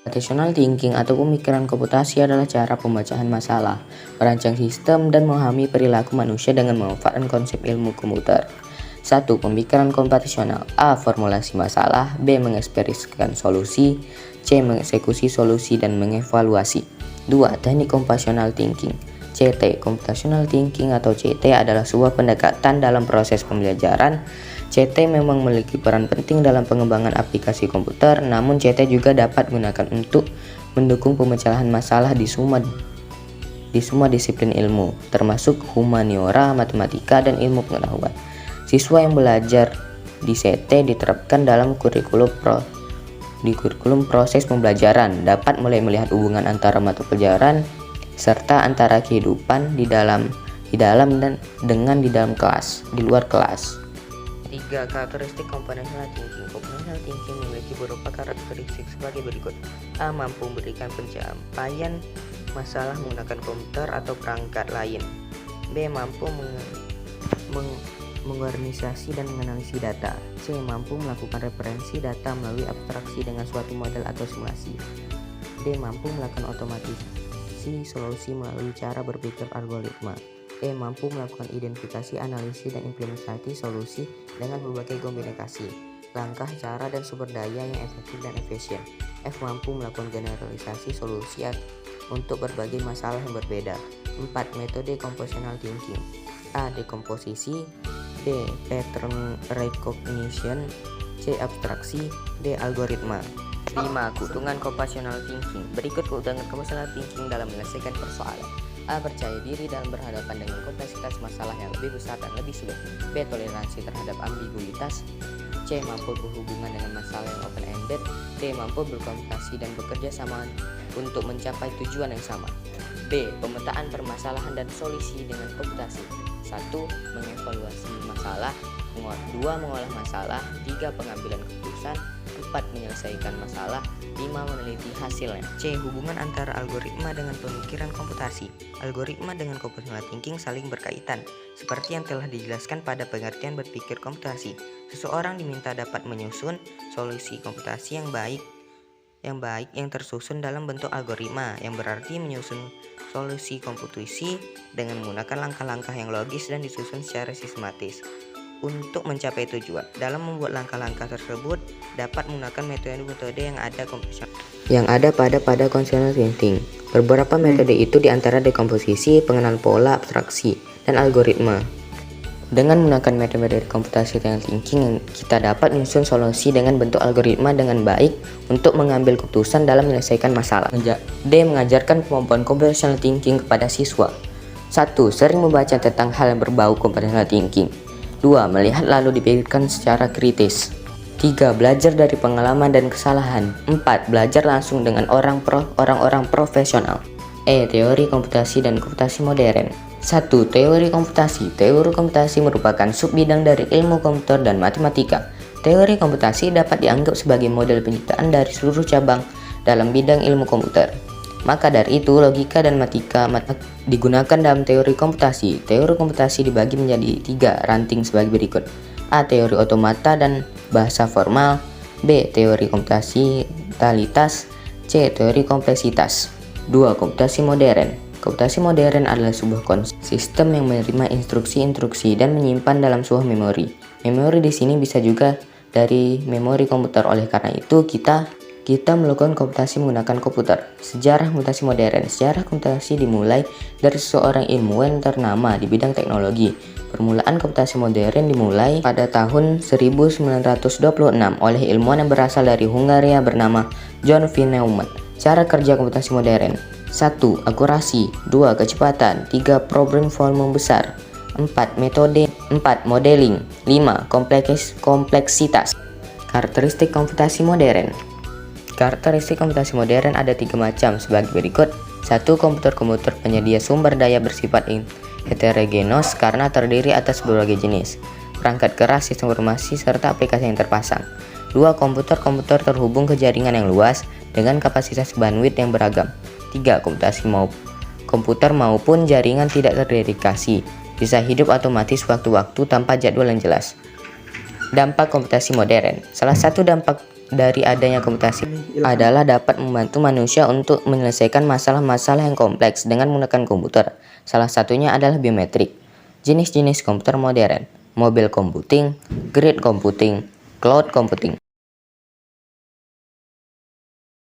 Computational thinking atau pemikiran komputasi adalah cara pemecahan masalah, merancang sistem, dan memahami perilaku manusia dengan memanfaatkan konsep ilmu komputer. 1. Pemikiran komputasional. A. Formulasi masalah. B. Mengekspresikan solusi. C. Mengeksekusi solusi dan mengevaluasi. 2. Teknik computational thinking. CT. Computational thinking atau CT adalah sebuah pendekatan dalam proses pembelajaran. CT memang memiliki peran penting dalam pengembangan aplikasi komputer, namun CT juga dapat digunakan untuk mendukung pemecahan masalah di semua disiplin ilmu, termasuk humaniora, matematika, dan ilmu pengetahuan. Siswa yang belajar di CT diterapkan dalam kurikulum proses pembelajaran, dapat mulai melihat hubungan antara mata pelajaran serta antara kehidupan di dalam dan dengan di dalam kelas, di luar kelas. 3. Karakteristik computational thinking. Computational thinking memiliki beberapa karakteristik sebagai berikut. A. Mampu memberikan pencapaian masalah menggunakan komputer atau perangkat lain. B. Mampu mengorganisasi dan menganalisis data. C. Mampu melakukan referensi data melalui abstraksi dengan suatu model atau simulasi. D. Mampu melakukan otomatisasi solusi melalui cara berpikir algoritma. E. Mampu melakukan identifikasi, analisis, dan implementasi solusi dengan berbagai kombinasi, langkah, cara, dan sumber daya yang efektif dan efisien. F. Mampu melakukan generalisasi solusi untuk berbagai masalah yang berbeda. 4. Metode computational thinking. A. Dekomposisi. B. Pattern recognition. C. Abstraksi. D. Algoritma. 5. Keuntungan computational thinking. Berikut keuntungan computational thinking dalam menyelesaikan persoalan. A. Percaya diri dalam berhadapan dengan kompleksitas masalah yang lebih besar dan lebih sulit. B. Toleransi terhadap ambiguitas. C. Mampu berhubungan dengan masalah yang open-ended. D. Mampu berkomunikasi dan bekerja sama untuk mencapai tujuan yang sama. B. Pemetaan permasalahan dan solusi dengan komputasi. 1. Mengevaluasi masalah. 2. Mengolah masalah. 3. Pengambilan keputusan. 4. Menyelesaikan masalah. 5. Meneliti hasilnya. C. Hubungan antara algoritma dengan pemikiran komputasi. Algoritma dengan computational thinking saling berkaitan, seperti yang telah dijelaskan pada pengertian berpikir komputasi. Seseorang diminta dapat menyusun solusi komputasi yang baik yang tersusun dalam bentuk algoritma, yang berarti menyusun solusi komputasi dengan menggunakan langkah-langkah yang logis dan disusun secara sistematis untuk mencapai tujuan. Dalam membuat langkah-langkah tersebut dapat menggunakan metode-metode yang ada pada computational thinking. Beberapa metode itu diantara dekomposisi, pengenalan pola, abstraksi, dan algoritma. Dengan menggunakan metode computational thinking, kita dapat menyusun solusi dengan bentuk algoritma dengan baik untuk mengambil keputusan dalam menyelesaikan masalah. D. Mengajarkan kemampuan computational thinking kepada siswa. 1. Sering membaca tentang hal yang berbau computational thinking. 2. Melihat lalu dipikirkan secara kritis. 3. Belajar dari pengalaman dan kesalahan. 4. Belajar langsung dengan orang-orang profesional. E. Teori komputasi dan komputasi modern. 1. Teori komputasi. Teori komputasi merupakan subbidang dari ilmu komputer dan matematika. Teori komputasi dapat dianggap sebagai model penciptaan dari seluruh cabang dalam bidang ilmu komputer. Maka dari itu, logika dan matematika digunakan dalam teori komputasi. Teori komputasi dibagi menjadi 3 ranting sebagai berikut. A. Teori otomata dan bahasa formal. B. Teori komputasialitas. C. Teori kompleksitas. 2. Komputasi modern. Komputasi modern adalah sebuah sistem yang menerima instruksi-instruksi dan menyimpan dalam sebuah memori. Memori di sini bisa juga dari memori komputer. Oleh karena itu, kita melakukan komputasi menggunakan komputer. Sejarah komputasi modern. Sejarah komputasi dimulai dari seorang ilmuwan ternama di bidang teknologi. Permulaan komputasi modern dimulai pada tahun 1926 oleh ilmuwan yang berasal dari Hungaria bernama John von Neumann. Cara kerja komputasi modern. 1. Akurasi. 2. Kecepatan. 3. Problem volume besar. 4. Metode. 4. Modeling. 5. Kompleksitas. Karakteristik komputasi modern. Karakteristik komputasi modern ada 3 macam sebagai berikut. 1. Komputer penyedia sumber daya bersifat heterogenos karena terdiri atas berbagai jenis perangkat keras, sistem informasi, serta aplikasi yang terpasang. 2. Komputer terhubung ke jaringan yang luas dengan kapasitas bandwidth yang beragam. 3. Komputer maupun jaringan tidak terdedikasi, bisa hidup otomatis waktu-waktu tanpa jadwal yang jelas. Dampak komputasi modern. Salah satu dampak dari adanya komputasi adalah dapat membantu manusia untuk menyelesaikan masalah-masalah yang kompleks dengan menggunakan komputer. Salah satunya adalah biometrik. Jenis-jenis komputer modern, mobile computing, grid computing, cloud computing.